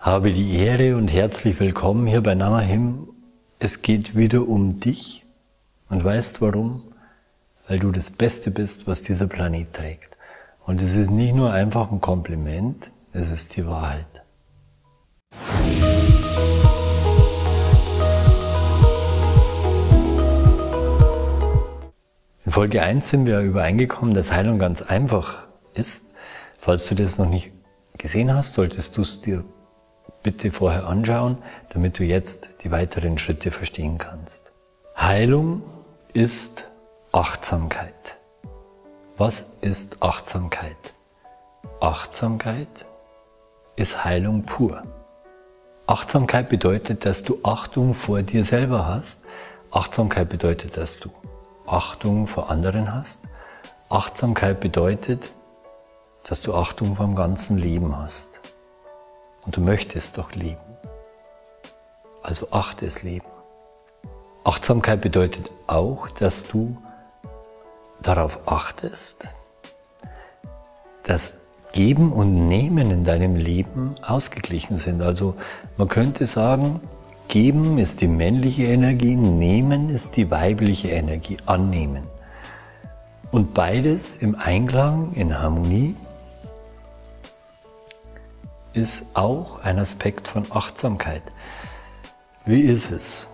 Habe die Ehre und herzlich willkommen hier bei Namahim. Es geht wieder um dich. Und weißt warum? Weil du das Beste bist, was dieser Planet trägt. Und es ist nicht nur einfach ein Kompliment, es ist die Wahrheit. In Folge 1 sind wir übereingekommen, dass Heilung ganz einfach ist. Falls du das noch nicht gesehen hast, solltest du es dir bitte vorher anschauen, damit du jetzt die weiteren Schritte verstehen kannst. Heilung ist Achtsamkeit. Was ist Achtsamkeit? Achtsamkeit ist Heilung pur. Achtsamkeit bedeutet, dass du Achtung vor dir selber hast. Achtsamkeit bedeutet, dass du Achtung vor anderen hast. Achtsamkeit bedeutet, dass du Achtung vor dem ganzen Leben hast. Und du möchtest doch leben. Also achte das Leben. Achtsamkeit bedeutet auch, dass du darauf achtest, dass Geben und Nehmen in deinem Leben ausgeglichen sind. Also man könnte sagen, Geben ist die männliche Energie, Nehmen ist die weibliche Energie, Annehmen. Und beides im Einklang, in Harmonie, ist auch ein Aspekt von Achtsamkeit. Wie ist es?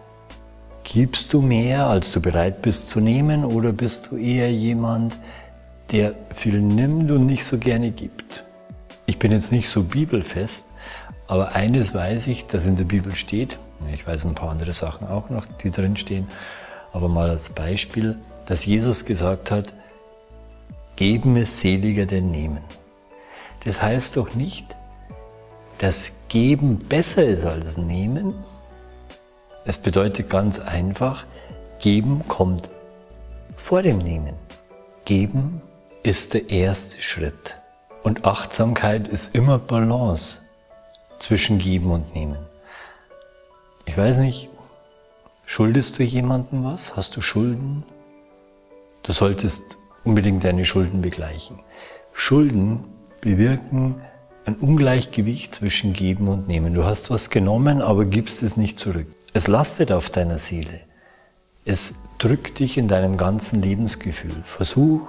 Gibst du mehr, als du bereit bist zu nehmen, oder bist du eher jemand, der viel nimmt und nicht so gerne gibt? Ich bin jetzt nicht so bibelfest, aber eines weiß ich, dass in der Bibel steht, ich weiß ein paar andere Sachen auch noch, die drin stehen, aber mal als Beispiel, dass Jesus gesagt hat, geben ist seliger denn nehmen. Das heißt doch nicht, dass Geben besser ist als Nehmen. Es bedeutet ganz einfach, Geben kommt vor dem Nehmen. Geben ist der erste Schritt. Und Achtsamkeit ist immer Balance zwischen Geben und Nehmen. Ich weiß nicht, schuldest du jemandem was? Hast du Schulden? Du solltest unbedingt deine Schulden begleichen. Schulden bewirken ein Ungleichgewicht zwischen Geben und Nehmen. Du hast was genommen, aber gibst es nicht zurück. Es lastet auf deiner Seele. Es drückt dich in deinem ganzen Lebensgefühl. Versuch,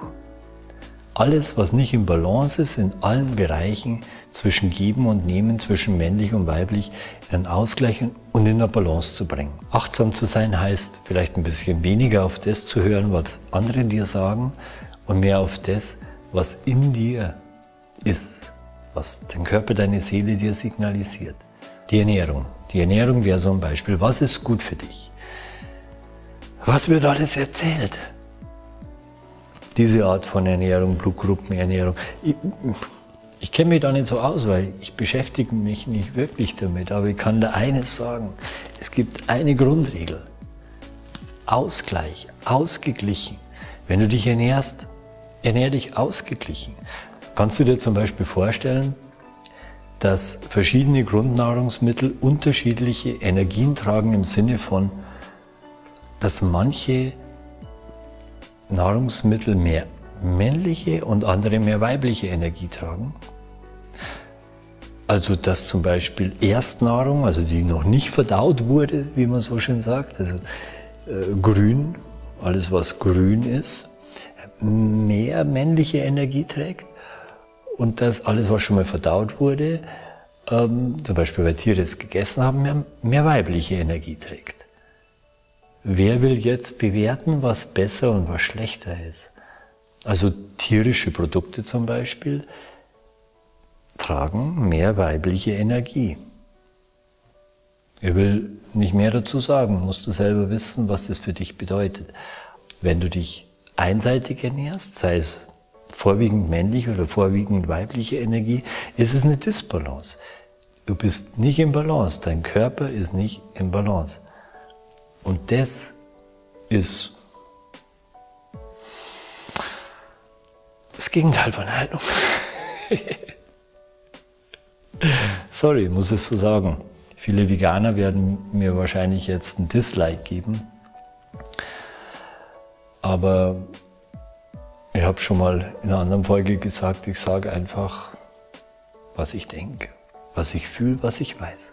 alles, was nicht im Balance ist, in allen Bereichen zwischen Geben und Nehmen, zwischen männlich und weiblich, in einen Ausgleich und in eine Balance zu bringen. Achtsam zu sein heißt, vielleicht ein bisschen weniger auf das zu hören, was andere dir sagen, und mehr auf das, was in dir ist, was dein Körper, deine Seele dir signalisiert. Die Ernährung. Die Ernährung wäre so ein Beispiel. Was ist gut für dich? Was wird alles erzählt? Diese Art von Ernährung, Blutgruppenernährung. Ich kenne mich da nicht so aus, weil ich beschäftige mich nicht wirklich damit. Aber ich kann da eines sagen. Es gibt eine Grundregel. Ausgleich, ausgeglichen. Wenn du dich ernährst, ernähr dich ausgeglichen. Kannst du dir zum Beispiel vorstellen, dass verschiedene Grundnahrungsmittel unterschiedliche Energien tragen im Sinne von, dass manche Nahrungsmittel mehr männliche und andere mehr weibliche Energie tragen? Also dass zum Beispiel Erstnahrung, also die noch nicht verdaut wurde, wie man so schön sagt, also grün, alles was grün ist, mehr männliche Energie trägt. Und dass alles, was schon mal verdaut wurde, zum Beispiel weil Tiere es gegessen haben, mehr weibliche Energie trägt. Wer will jetzt bewerten, was besser und was schlechter ist? Also tierische Produkte zum Beispiel tragen mehr weibliche Energie. Ich will nicht mehr dazu sagen, musst du selber wissen, was das für dich bedeutet. Wenn du dich einseitig ernährst, sei es vorwiegend männliche oder vorwiegend weibliche Energie, ist es eine Disbalance. Du bist nicht im Balance, dein Körper ist nicht im Balance. Und das ist das Gegenteil von Heilung. Sorry, muss es so sagen. Viele Veganer werden mir wahrscheinlich jetzt ein Dislike geben. Aber ich habe schon mal in einer anderen Folge gesagt, ich sage einfach, was ich denke. was ich fühle, was ich weiß.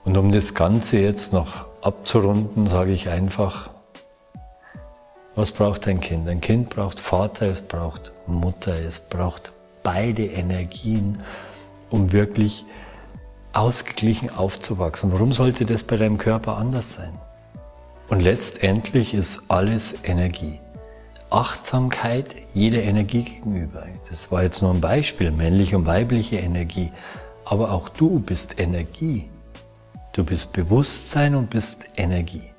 Und um das Ganze jetzt noch abzurunden, sage ich einfach, was braucht ein Kind? Ein Kind braucht Vater, es braucht Mutter, es braucht beide Energien, um wirklich ausgeglichen aufzuwachsen. Warum sollte das bei deinem Körper anders sein? Und letztendlich ist alles Energie. Achtsamkeit jeder Energie gegenüber. Das war jetzt nur ein Beispiel, männliche und weibliche Energie. Aber auch du bist Energie. Du bist Bewusstsein und bist Energie.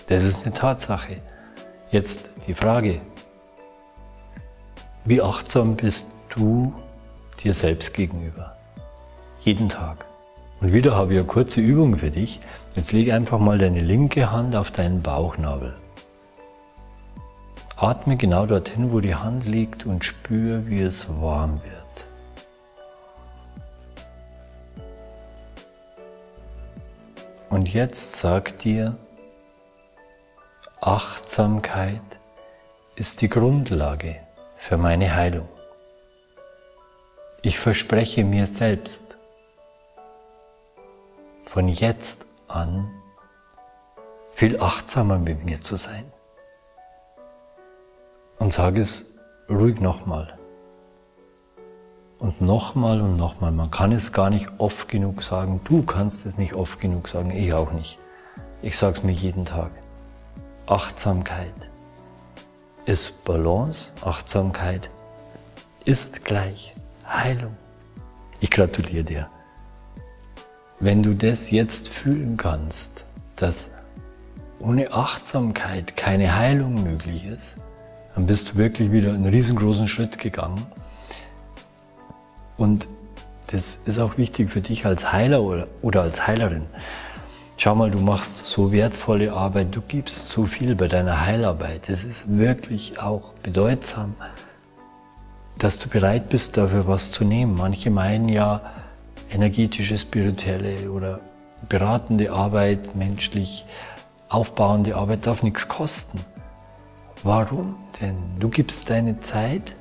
Das ist eine Tatsache. Jetzt die Frage, wie achtsam bist du dir selbst gegenüber? Jeden Tag. Und wieder habe ich eine kurze Übung für dich. Jetzt leg einfach mal deine linke Hand auf deinen Bauchnabel. Atme genau dorthin, wo die Hand liegt und spüre, wie es warm wird. Und jetzt sag dir, Achtsamkeit ist die Grundlage für meine Heilung. Ich verspreche mir selbst, von jetzt an viel achtsamer mit mir zu sein. Und sage es ruhig nochmal. Und nochmal und nochmal. Man kann es gar nicht oft genug sagen. Du kannst es nicht oft genug sagen, ich auch nicht. Ich sage es mir jeden Tag. Achtsamkeit ist Balance, Achtsamkeit ist gleich Heilung. Ich gratuliere dir. Wenn du das jetzt fühlen kannst, dass ohne Achtsamkeit keine Heilung möglich ist, dann bist du wirklich wieder einen riesengroßen Schritt gegangen. Und das ist auch wichtig für dich als Heiler oder als Heilerin. Schau mal, du machst so wertvolle Arbeit, du gibst so viel bei deiner Heilarbeit. Es ist wirklich auch bedeutsam, dass du bereit bist, dafür was zu nehmen. Manche meinen ja, energetische, spirituelle oder beratende Arbeit, menschlich aufbauende Arbeit darf nichts kosten. Warum denn? Du gibst deine Zeit,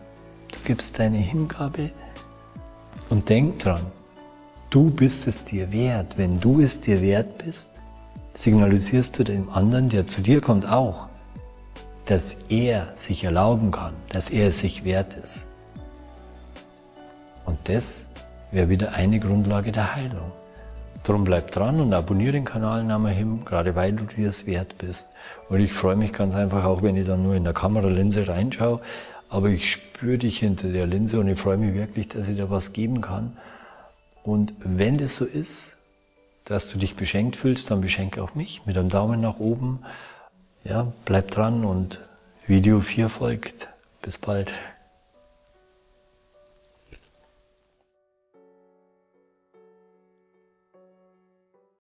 du gibst deine Hingabe und denk dran, du bist es dir wert. Wenn du es dir wert bist, signalisierst du dem anderen, der zu dir kommt, auch, dass er sich erlauben kann, dass er es sich wert ist. Und das wäre wieder eine Grundlage der Heilung. Darum bleib dran und abonniere den Kanal Namahim, gerade weil du dir es wert bist. Und ich freue mich ganz einfach, auch wenn ich dann nur in der Kameralinse reinschaue, aber ich spüre dich hinter der Linse und ich freue mich wirklich, dass ich dir was geben kann. Und wenn das so ist, dass du dich beschenkt fühlst, dann beschenke auch mich mit einem Daumen nach oben. Ja, bleib dran und Video 4 folgt. Bis bald.